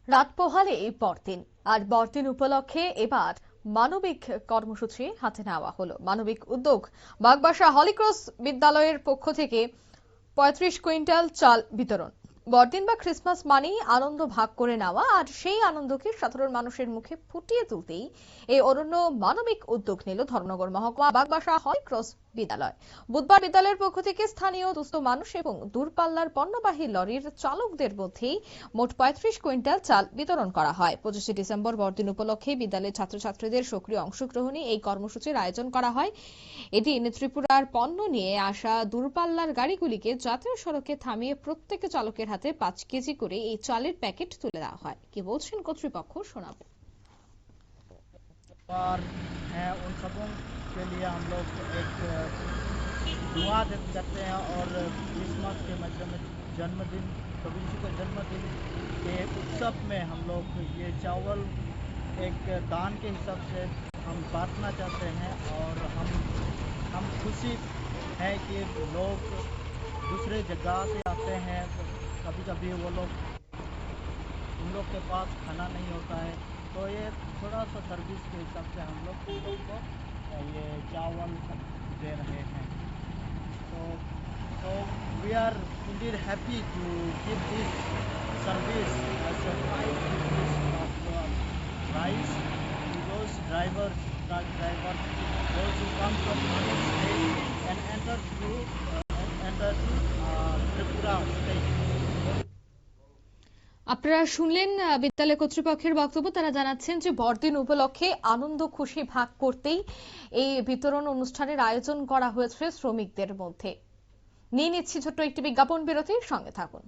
রাত পোহালে পরদিন আর বড়দিন উপলক্ষে এবার মানবিক কর্মসূচি হাতে নেওয়া হলো। মানবিক উদ্যোগ বাগবাসা হলিক্রস বিদ্যালয়ের পক্ষ থেকে ৩৫ কুইন্টাল চাল বিতরণ। বড়দিন বা ক্রিসমাস মানেই আনন্দ ভাগ করে নেওয়া, আর সেই আনন্দকে সাধারণ মানুষের মুখে ফুটিয়ে তুলতেই এই অনন্য মানবিক উদ্যোগ নিল ধর্মনগর মহকুমা বাগবাসা হলিক্রস বিদ্যালয়। বুধবার বিদ্যালয়ের পক্ষ থেকে স্থানীয় দুস্থ মানুষ এবং দূরপাল্লার পণ্যবাহী লরির চালকদের মধ্যেই মোট ৩৫ কুইন্টাল চাল বিতরণ করা হয়। ২৫শে ডিসেম্বর বড়দিন উপলক্ষে বিদ্যালয়ের ছাত্রছাত্রীদের সক্রিয় অংশগ্রহণে এই কর্মসূচির আয়োজন করা হয়। এদিন ত্রিপুরার পণ্য নিয়ে আসা দূরপাল্লার গাড়িগুলিকে জাতীয় সড়কে থামিয়ে প্রত্যেক চালকের হাতে ৫ কেজি করে এই চালের প্যাকেট তুলে দেওয়া হয়। কি বলছেন কর্তৃপক্ষ, শোনাবো। और हैं उन सबों के लिए हम लोग एक दुआ करते हैं और क्रिसमस के मध्य में जन्मदिन प्रभु यीशु के जन्मदिन के उत्सव में हम लोग ये चावल एक दान के हिसाब से हम बांटना चाहते हैं। और हम खुशी है कि लोग दूसरे जगह से आते हैं, कभी कभी वो लोग उन लोग के पास खाना नहीं होता है, तो ये थोड़ा सा सर्विस के हिसाब से हम लोग उन लोग को ये चावल दे रहे हैं। तो we are indeed happy to give this service as a rice to those drivers, truck drivers, those who come from other states and enter to Tripura state. আপনারা শুনলেন বিদ্যালয় কর্তৃপক্ষের বক্তব্য। তারা জানাচ্ছেন যে বড়দিন উপলক্ষে আনন্দ খুশি ভাগ করতেই এই বিতরণ অনুষ্ঠানের আয়োজন করা হয়েছে শ্রমিকদের মধ্যে। নিয়ে নিচ্ছি ছোট্ট একটি বিজ্ঞাপন বিরতির, সঙ্গে থাকুন।